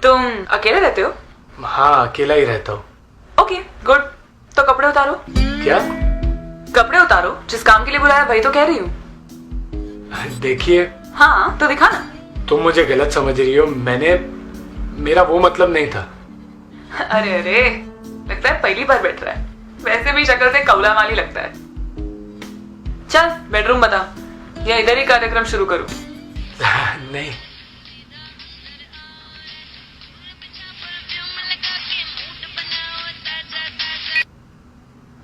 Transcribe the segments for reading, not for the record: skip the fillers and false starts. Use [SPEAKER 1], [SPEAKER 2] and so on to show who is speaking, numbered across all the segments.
[SPEAKER 1] तुम अकेले रहते हो?
[SPEAKER 2] हाँ, अकेला ही रहता हूँ।
[SPEAKER 1] Okay good. तो कपड़े उतारो।
[SPEAKER 2] क्या?
[SPEAKER 1] कपड़े उतारो, जिस काम के लिए बुलाया वही तो कह रही हूँ।
[SPEAKER 2] देखिए,
[SPEAKER 1] हाँ तो दिखा ना।
[SPEAKER 2] तुम मुझे गलत समझ रही हो। मेरा वो मतलब नहीं था।
[SPEAKER 1] अरे अरे, लगता है पहली बार बैठ रहा है। वैसे भी शक्ल से कौला माली लगता है। चल बेडरूम बता, या इधर ही कार्यक्रम शुरू करूं?
[SPEAKER 2] नहीं।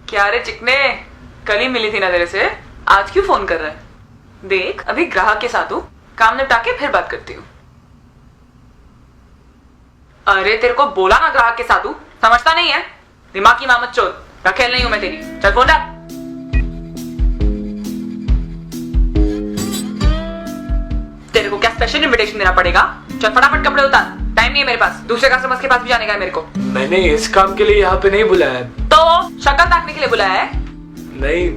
[SPEAKER 1] क्या रे चिकने, कल ही मिली थी ना तेरे से, आज क्यों फोन कर रहा है? देख अभी ग्राहक के साथ हूँ, काम निपटा के फिर बात करती हूँ। अरे तेरे को बोला ना ग्राहक के साथ हूँ, समझता नहीं है? दिमाग की मामत चोर, रखेल नहीं हूं मैं तेरी। चल फोन रख। तेरे को क्या स्पेशल इनविटेशन देना पड़ेगा? चल फटाफट कपड़े उतार, टाइम नहीं है मेरे पास, दूसरे कस्टमर्स के पास भी जाने का है मेरे को।
[SPEAKER 2] मैंने इस काम के लिए यहाँ पे नहीं बुलाया।
[SPEAKER 1] तो शक्ल ताकने के लिए बुलाया है?
[SPEAKER 2] नहीं।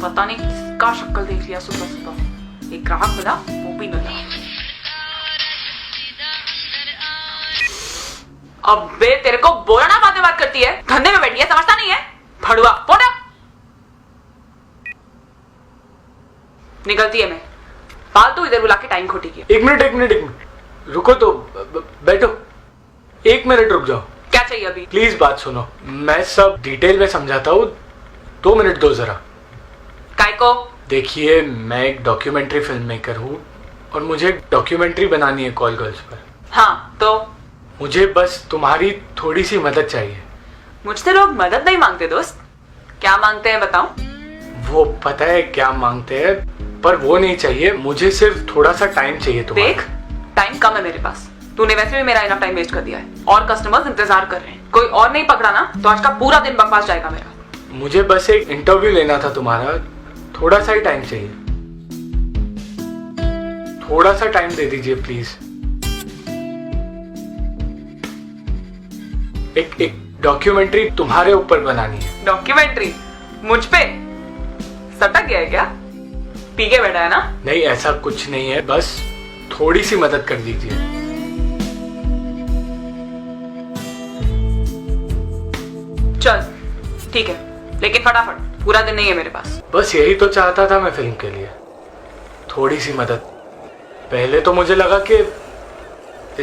[SPEAKER 1] पता नहीं किसका शक्ल देख लिया सुबह सुबह। एक ग्राहक मिला, वो भी मिला। अबे तेरे को बोला ना बातें बात करती है, धंधे में बैठी है, समझता नहीं है? भड़ुआ फोन रख। निकलती है मैं, फालतू इधर बुला के टाइम खोटी किया।
[SPEAKER 2] एक मिनट रुको तो, बैठो। 1 मिनट रुक जाओ।
[SPEAKER 1] क्या चाहिए अभी?
[SPEAKER 2] प्लीज बात सुनो, मैं सब डिटेल में समझाता हूँ। 2 मिनट दो जरा।
[SPEAKER 1] काय को?
[SPEAKER 2] देखिए, मैं एक डॉक्यूमेंट्री फिल्म मेकर हूँ और मुझे एक डॉक्यूमेंट्री बनानी है कॉल गर्ल्स पर।
[SPEAKER 1] हाँ तो?
[SPEAKER 2] मुझे बस तुम्हारी थोड़ी सी मदद चाहिए।
[SPEAKER 1] मुझसे लोग मदद नहीं मांगते दोस्त। क्या मांगते हैं बताओ?
[SPEAKER 2] वो पता है क्या मांगते हैं, पर वो नहीं चाहिए। मुझे सिर्फ थोड़ा सा टाइम चाहिए तुम्हारा।
[SPEAKER 1] देख, टाइम कम है मेरे पास। तूने वैसे भी मेरा इनफ टाइम वेस्ट कर दिया है और कस्टमर्स इंतजार कर रहे हैं। कोई और नहीं पकड़ा ना तो आज का पूरा दिन बकवास जाएगा मेरा।
[SPEAKER 2] मुझे बस एक इंटरव्यू लेना था तुम्हारा, थोड़ा सा ही टाइम चाहिए। थोड़ा सा टाइम दे दीजिए प्लीज। एक डॉक्यूमेंट्री तुम्हारे ऊपर बनानी है।
[SPEAKER 1] डॉक्यूमेंट्री मुझ पे? सटक गया है क्या? पी के बैठा है ना?
[SPEAKER 2] नहीं, ऐसा कुछ नहीं है, बस थोड़ी सी मदद कर दीजिए।
[SPEAKER 1] चल ठीक है, लेकिन फटाफट, पूरा दिन नहीं है मेरे पास।
[SPEAKER 2] बस यही तो चाहता था मैं फिल्म के लिए, थोड़ी सी मदद। पहले तो मुझे लगा कि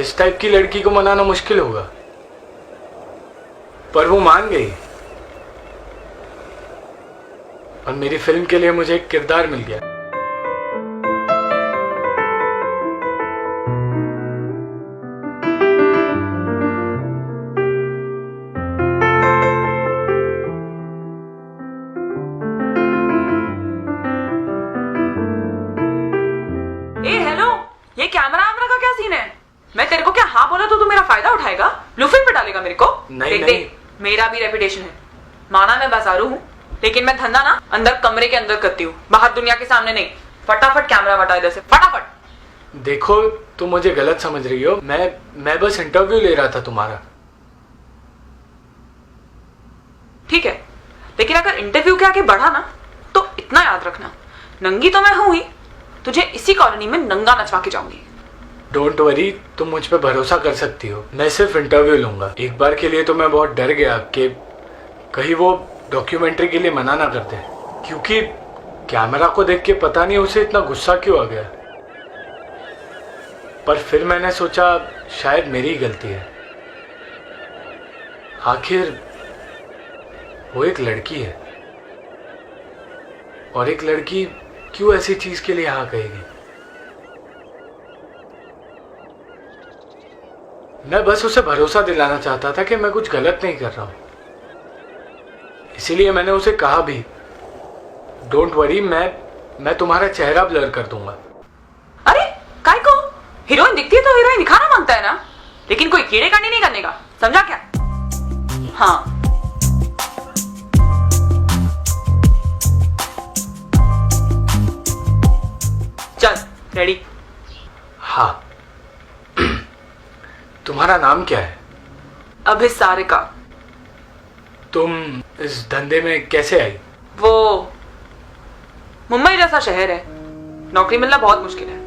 [SPEAKER 2] इस टाइप की लड़की को मनाना मुश्किल होगा, पर वो मान गई और मेरी फिल्म के लिए मुझे एक किरदार मिल गया।
[SPEAKER 1] ए हेलो, ये कैमरा का क्या सीन है? मैं तेरे को क्या हाँ बोला तो तू मेरा फायदा उठाएगा? लुफिन पे डालेगा मेरे को?
[SPEAKER 2] नहीं,
[SPEAKER 1] देख देख, मेरा भी रेपुटेशन है। माना मैं बाजारू हूँ, लेकिन मैं धंधा ना अंदर कमरे के अंदर करती हूँ, बाहर दुनिया के सामने नहीं। फटाफट कैमरा हटा इधर से, फटाफट।
[SPEAKER 2] देखो, तुम मुझे गलत समझ रही हो। मैं बस इंटरव्यू ले रहा था तुम्हारा।
[SPEAKER 1] ठीक है, लेकिन अगर इंटरव्यू के आगे बढ़ा ना तो इतना याद रखना, नंगी तो मैं हूं ही, तुझे इसी कॉलोनी में नंगा नचवा के जाऊंगी।
[SPEAKER 2] डोंट वरी, तुम मुझ पे भरोसा कर सकती हो। मैं सिर्फ इंटरव्यू लूंगा। एक बार के लिए तो मैं बहुत डर गया कि कहीं वो डॉक्यूमेंट्री के लिए मना ना करते, क्योंकि कैमरा को देख के पता नहीं उसे इतना गुस्सा क्यों आ गया। पर फिर मैंने सोचा शायद मेरी ही गलती है। आखिर वो एक लड़की है, और एक लड़की क्यों ऐसी चीज के लिए हाँ कहेगी। मैं बस उसे भरोसा दिलाना चाहता था कि मैं कुछ गलत नहीं कर रहा हूं। इसीलिए मैंने उसे कहा भी, डोंट वरी, मैं तुम्हारा चेहरा ब्लर कर दूंगा।
[SPEAKER 1] अरे काय को? हीरोइन दिखती है तो हीरोइन दिखाना मांगता है ना, लेकिन कोई कीड़े कांडे नहीं करने का, समझा क्या? हाँ चल रेडी।
[SPEAKER 2] हाँ। तुम्हारा नाम क्या है?
[SPEAKER 1] अभिसारिका।
[SPEAKER 2] तुम इस धंधे में कैसे आई?
[SPEAKER 1] वो मुंबई जैसा शहर है, नौकरी मिलना बहुत मुश्किल है,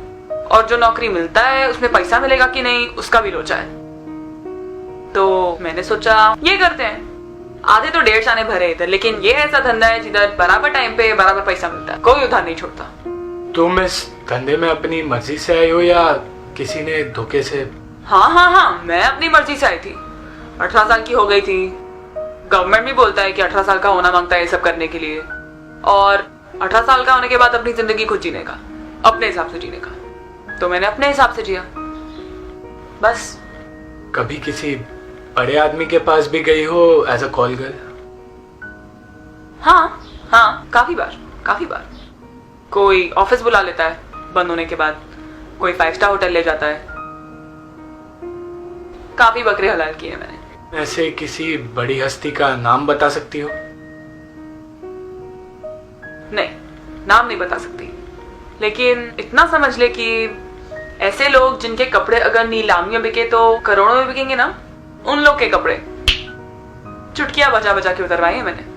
[SPEAKER 1] और जो नौकरी मिलता है उसमें पैसा मिलेगा कि नहीं उसका भी लोचा है। तो मैंने सोचा ये करते हैं। आधे तो 1.5 आने भरे इधर, लेकिन ये ऐसा धंधा है जिधर बराबर टाइम पे बराबर पैसा मिलता है, कोई उधार नहीं छोड़ता।
[SPEAKER 2] तुम इस धंधे में अपनी मर्जी से आई हो या किसी ने धोखे से?
[SPEAKER 1] हाँ, मैं अपनी मर्जी से आई थी। 18 साल की हो गई थी। गवर्नमेंट भी बोलता है कि 18 साल का होना मांगता है ये सब करने के लिए, और 18 साल का होने के बाद अपनी जिंदगी खुद जीने का, अपने हिसाब से जीने का। तो मैंने अपने हिसाब से जिया, बस।
[SPEAKER 2] कभी किसी बड़े आदमी के पास भी गई हो एज अ कॉल गर्ल?
[SPEAKER 1] हाँ, काफी बार। कोई ऑफिस बुला लेता है बंद होने के बाद, कोई 5 स्टार होटल ले जाता है। काफी बकरे हलाल किए मैंने।
[SPEAKER 2] ऐसे किसी बड़ी हस्ती का नाम बता सकती हो?
[SPEAKER 1] नहीं, नाम नहीं बता सकती, लेकिन इतना समझ ले कि ऐसे लोग जिनके कपड़े अगर नीलामी में बिके तो करोड़ों में बिकेंगे ना, उन लोग के कपड़े चुटकियां बजा बजा के उतरवाए हैं मैंने।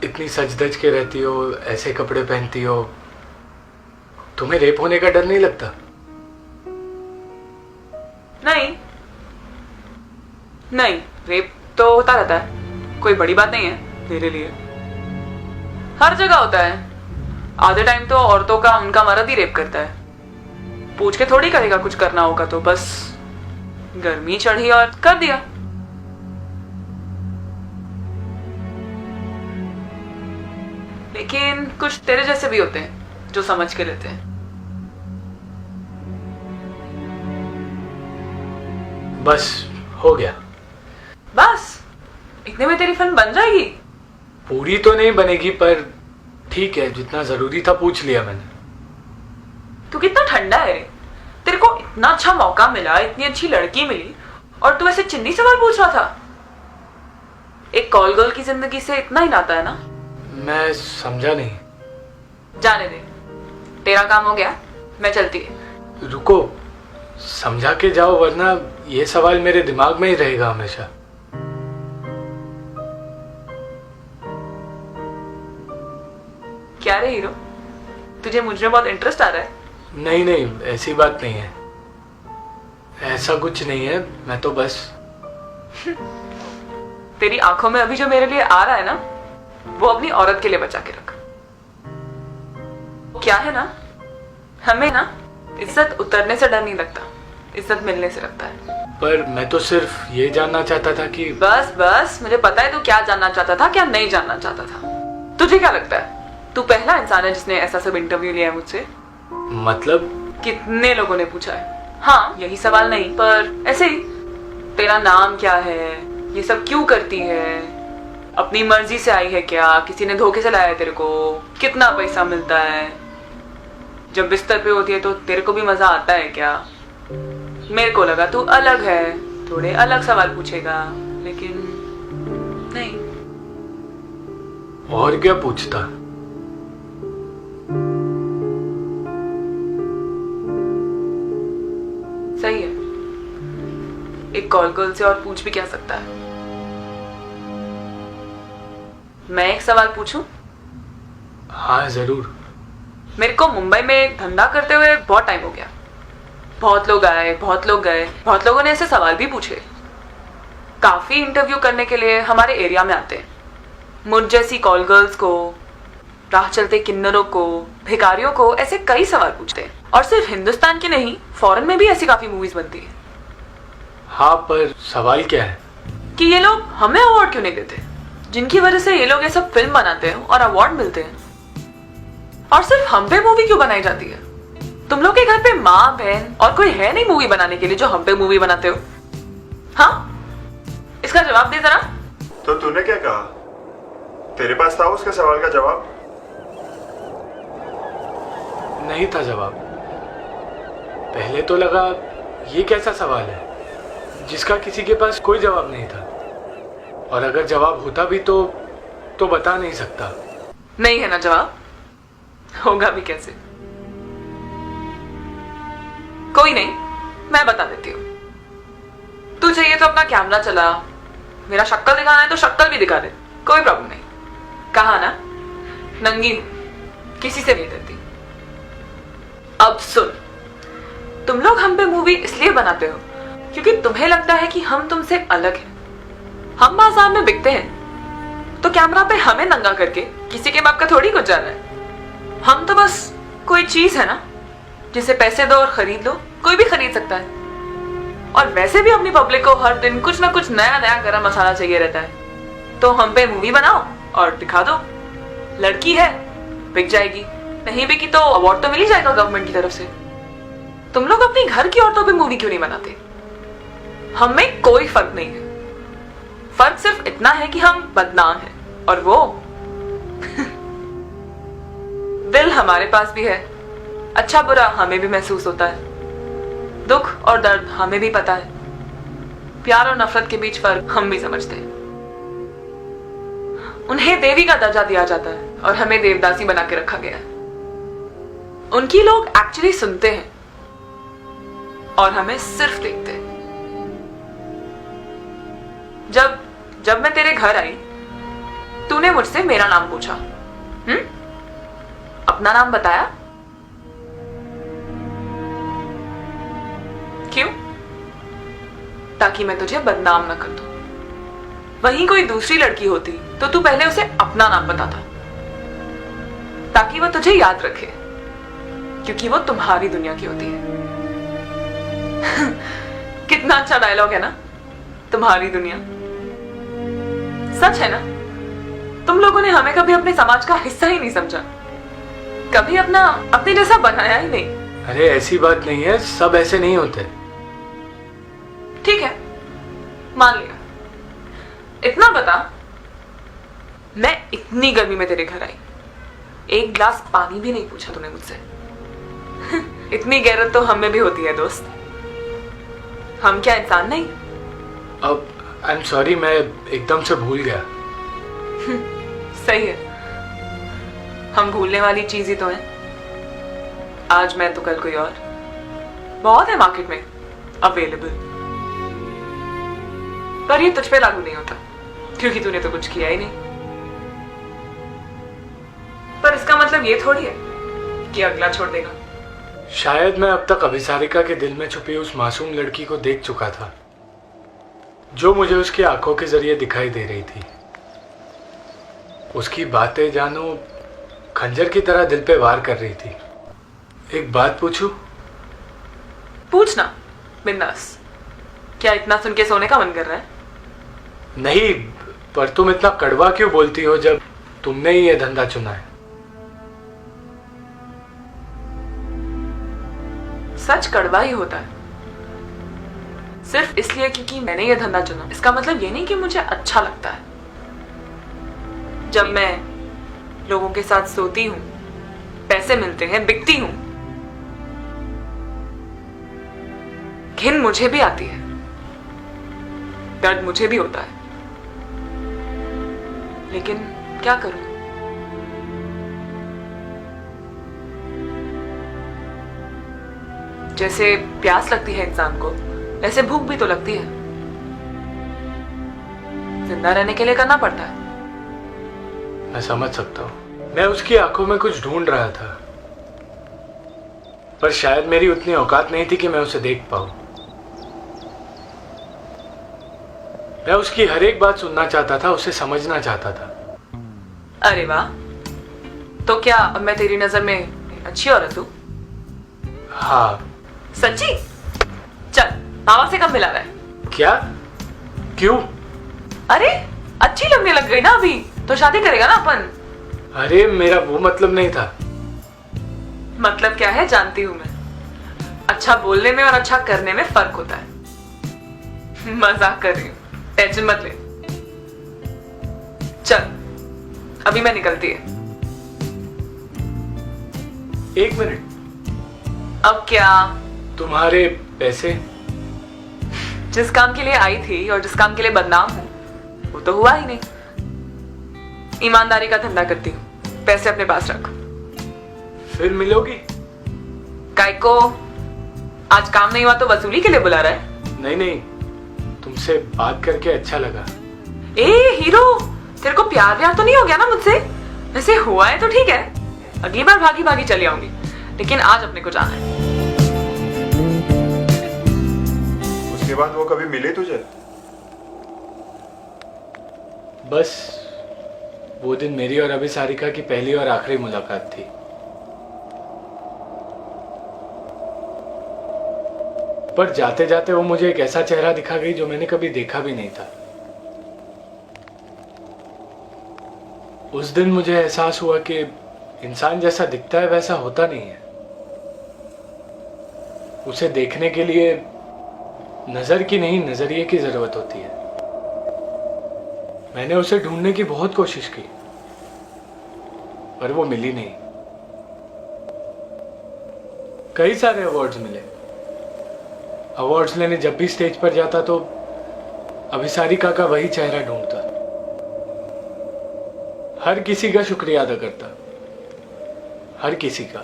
[SPEAKER 2] इतनी सज धज के रहती हो, ऐसे कपड़े पहनती हो, तुम्हें रेप होने का डर नहीं लगता?
[SPEAKER 1] नहीं, रेप तो होता रहता है, कोई बड़ी बात नहीं है मेरे लिए। हर जगह होता है। आधे टाइम तो औरतों का उनका मर्द ही रेप करता है। पूछ के थोड़ी करेगा कुछ करना होगा तो, बस गर्मी चढ़ी और कर दिया। लेकिन कुछ तेरे जैसे भी होते हैं जो समझ के लेते हैं।
[SPEAKER 2] बस हो गया।
[SPEAKER 1] बस इतने में तेरी फिल्म बन जाएगी?
[SPEAKER 2] पूरी तो नहीं बनेगी, पर ठीक है, जितना जरूरी था पूछ लिया मैंने।
[SPEAKER 1] तू कितना ठंडा है रे। तेरे को इतना अच्छा मौका मिला, इतनी अच्छी लड़की मिली, और तू ऐसे चिंदी सवाल पूछ रहा था। एक कॉल गर्ल की जिंदगी से इतना ही नाता है ना।
[SPEAKER 2] मैं समझा नहीं।
[SPEAKER 1] जाने दे, तेरा काम हो गया, मैं चलती है।
[SPEAKER 2] रुको, समझा के जाओ, वरना ये सवाल मेरे दिमाग में ही रहेगा हमेशा।
[SPEAKER 1] क्या रे हीरो, तुझे मुझ में बहुत इंटरेस्ट आ रहा है?
[SPEAKER 2] नहीं, ऐसी बात नहीं है, ऐसा कुछ नहीं है। मैं तो बस
[SPEAKER 1] तेरी आंखों में अभी जो मेरे लिए आ रहा है ना, वो अपनी औरत के लिए बचा के रख। क्या है ना, हमें ना इज्जत उतरने से डर नहीं लगता, इज्जत मिलने से लगता है।
[SPEAKER 2] पर मैं तो सिर्फ ये जानना चाहता था कि
[SPEAKER 1] बस मुझे पता है तू क्या जानना चाहता था, क्या नहीं जानना चाहता था। तुझे क्या लगता है तू पहला इंसान है जिसने ऐसा सब इंटरव्यू लिया है मुझसे?
[SPEAKER 2] मतलब
[SPEAKER 1] कितने लोगों ने पूछा है। हाँ, यही सवाल नहीं, पर ऐसे ही, तेरा नाम क्या है, ये सब क्यों करती है, अपनी मर्जी से आई है क्या, किसी ने धोखे से लाया है तेरे को, कितना पैसा मिलता है, जब बिस्तर पे होती है तो तेरे को भी मजा आता है क्या? मेरे को लगा तू अलग है, थोड़े अलग सवाल पूछेगा, लेकिन नहीं।
[SPEAKER 2] और क्या पूछता?
[SPEAKER 1] सही है, एक कॉल गर्ल से और पूछ भी क्या सकता है। मैं एक सवाल पूछूं?
[SPEAKER 2] हाँ जरूर।
[SPEAKER 1] मेरे को मुंबई में धंधा करते हुए बहुत टाइम हो गया। बहुत लोग आए, बहुत लोग गए, बहुत लोगों ने ऐसे सवाल भी पूछे। काफी इंटरव्यू करने के लिए हमारे एरिया में आते हैं। मुझ जैसी कॉल गर्ल्स को, राह चलते किन्नरों को, भिखारियों को ऐसे कई सवाल पूछते हैं। और सिर्फ हिंदुस्तान की नहीं, फॉरेन में भी ऐसी काफी मूवीज बनती है।
[SPEAKER 2] हाँ, पर सवाल क्या है
[SPEAKER 1] कि ये लोग हमें अवार्ड क्यों नहीं देते, जिनकी वजह से ये लोग ये सब फिल्म बनाते हैं और अवार्ड मिलते हैं, और सिर्फ हम पे मूवी क्यों बनाई जाती है? तुम लोग के घर पे माँ बहन और कोई है नहीं मूवी बनाने के लिए जो हम पे मूवी बनाते हो? हाँ, इसका जवाब दे जरा।
[SPEAKER 3] तो तूने क्या कहा? तेरे पास था उसके सवाल का जवाब?
[SPEAKER 2] नहीं था जवाब। पहले तो लगा ये कैसा सवाल है जिसका किसी के पास कोई जवाब नहीं था, और अगर जवाब होता भी तो बता नहीं सकता।
[SPEAKER 1] नहीं है ना जवाब, होगा भी कैसे? कोई नहीं, मैं बता देती हूँ। तू चाहिए तो अपना कैमरा चला, मेरा शक्ल दिखाना है तो शक्ल भी दिखा दे, कोई प्रॉब्लम नहीं। कहा ना, नंगी हूं, किसी से नहीं डरती। अब सुन, तुम लोग हम पे मूवी इसलिए बनाते हो क्योंकि तुम्हें लगता है कि हम तुमसे अलग हैं। हम बाजार में बिकते हैं तो कैमरा पे हमें नंगा करके किसी के बाप का थोड़ी कुछ जाना है। हम तो बस कोई चीज है ना जिसे पैसे दो और खरीद लो, कोई भी खरीद सकता है। और वैसे भी अपनी पब्लिक को हर दिन कुछ ना कुछ नया नया गरम मसाला चाहिए रहता है, तो हम पे मूवी बनाओ और दिखा दो। लड़की है, बिक जाएगी, नहीं बिकी तो अवार्ड तो मिल ही जाएगा गवर्नमेंट की तरफ से। तुम लोग अपनी घर की औरतों पे मूवी क्यों नहीं बनाते? हम में कोई फर्क नहीं है, फर्क सिर्फ इतना है कि हम बदनाम हैं और वो दिल हमारे पास भी है, अच्छा बुरा हमें भी महसूस होता है, दुख और दर्द हमें भी पता है, प्यार और नफरत के बीच फर्क हम भी समझते हैं। उन्हें देवी का दर्जा दिया जाता है और हमें देवदासी बना के रखा गया है। उनकी लोग एक्चुअली सुनते हैं और हमें सिर्फ देखते हैं। जब मैं तेरे घर आई, तूने मुझसे मेरा नाम पूछा, अपना नाम बताया? क्यों? ताकि मैं तुझे बदनाम न कर दूं। वहीं कोई दूसरी लड़की होती तो तू पहले उसे अपना नाम बताता, ताकि वो तुझे याद रखे, क्योंकि वो तुम्हारी दुनिया की होती है। कितना अच्छा डायलॉग है ना, तुम्हारी दुनिया। सच है ना, तुम लोगों ने हमें कभी अपने समाज का हिस्सा ही नहीं समझा, कभी अपने जैसा बनाया ही नहीं।
[SPEAKER 2] अरे ऐसी बात नहीं है, सब ऐसे नहीं होते।
[SPEAKER 1] ठीक है, मान लिया। इतना बता, मैं इतनी गर्मी में तेरे घर आई, एक गिलास पानी भी नहीं पूछा तूने मुझसे। इतनी गैरत तो हम में भी होती है दोस्त। हम क्या इंसान नहीं?
[SPEAKER 2] अब आई एम सॉरी, मैं एकदम से भूल गया।
[SPEAKER 1] सही है, हम भूलने वाली चीज ही तो है। आज मैं तो कल कोई और। बहुत है मार्केट में अवेलेबल, पर ये तुझ पे लागू नहीं होता क्योंकि तूने तो कुछ किया ही नहीं। पर इसका मतलब ये थोड़ी है कि अगला छोड़ देगा।
[SPEAKER 2] शायद मैं अब तक अभिसारिका के दिल में छुपी उस मासूम लड़की को देख चुका था, जो मुझे उसकी आंखों के जरिए दिखाई दे रही थी। उसकी बातें जानो खंजर की तरह दिल पे वार कर रही थी। एक बात पूछूं?
[SPEAKER 1] पूछना बिंदास। क्या इतना सुन के सोने का मन कर रहा है?
[SPEAKER 2] नहीं, पर तुम इतना कड़वा क्यों बोलती हो जब तुमने ही ये धंधा चुना है?
[SPEAKER 1] सच कड़वा ही होता है, सिर्फ इसलिए क्योंकि मैंने ये धंधा चुना। इसका मतलब ये नहीं कि मुझे अच्छा लगता है। जब मैं लोगों के साथ सोती हूं, पैसे मिलते हैं, बिकती हूं, घिन मुझे भी आती है, दर्द मुझे भी होता है, लेकिन क्या करूं? जैसे प्यास लगती है इंसान को, ऐसे भूख भी तो लगती है। जिंदा रहने के लिए करना पड़ता है।
[SPEAKER 2] मैं समझ सकता हूँ। मैं उसकी आंखों में कुछ ढूंढ रहा था, पर शायद मेरी उतनी औकात नहीं थी कि मैं उसे देख पाऊं। मैं उसकी हर एक बात सुनना चाहता था, उसे समझना चाहता था।
[SPEAKER 1] अरे वाह, तो क्या अब मैं तेरी नजर में अच्छी औरत हूँ?
[SPEAKER 2] हाँ।
[SPEAKER 1] सच्ची? चल, मामा से कब मिला रहा है?
[SPEAKER 2] क्या? क्यों?
[SPEAKER 1] अरे अच्छी लगने लग गई ना अभी, तो शादी करेगा ना अपन?
[SPEAKER 2] अरे मेरा वो मतलब नहीं था।
[SPEAKER 1] मतलब क्या है जानती हूँ मैं। अच्छा बोलने में और अच्छा करने में फर्क होता है। मजाक कर रही हूँ, टेंशन मत ले। चल अभी मैं निकलती है।
[SPEAKER 2] एक मिनट।
[SPEAKER 1] अब क्या?
[SPEAKER 2] तुम्हारे पैसे?
[SPEAKER 1] जिस काम के लिए आई थी और जिस काम के लिए बदनाम हूं, वो तो हुआ ही नहीं। ईमानदारी का धंधा करती हूँ, पैसे अपने पास रख।
[SPEAKER 2] फिर मिलोगी?
[SPEAKER 1] काय को? आज काम नहीं हुआ तो वसूली के लिए बुला रहा है?
[SPEAKER 2] नहीं नहीं, तुमसे बात करके अच्छा लगा।
[SPEAKER 1] ए हीरो, तेरे को प्यार व्यार तो नहीं हो गया ना मुझसे? वैसे हुआ है तो ठीक है, अगली बार भागी भागी चली आऊंगी, लेकिन आज अपने को जाना है।
[SPEAKER 3] उसके बाद वो कभी मिली तुझे?
[SPEAKER 2] बस वो दिन मेरी और अभिसारिका की पहली और आखिरी मुलाकात थी। पर जाते जाते वो मुझे एक ऐसा चेहरा दिखा गई जो मैंने कभी देखा भी नहीं था। उस दिन मुझे एहसास हुआ कि इंसान जैसा दिखता है वैसा होता नहीं है। उसे देखने के लिए नजर की नहीं, नजरिए की जरूरत होती है। मैंने उसे ढूंढने की बहुत कोशिश की, पर वो मिली नहीं। कई सारे अवार्ड्स मिले। अवार्ड्स लेने जब भी स्टेज पर जाता तो अभिसारिका का वही चेहरा ढूंढता, हर किसी का शुक्रिया अदा करता, हर किसी का,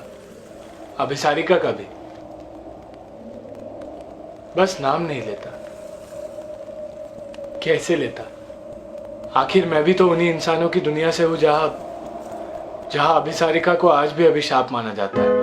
[SPEAKER 2] अभिसारिका का भी। बस नाम नहीं लेता। कैसे लेता? आखिर मैं भी तो उन्हीं इंसानों की दुनिया से हूं जहां अभिसारिका को आज भी अभिशाप माना जाता है।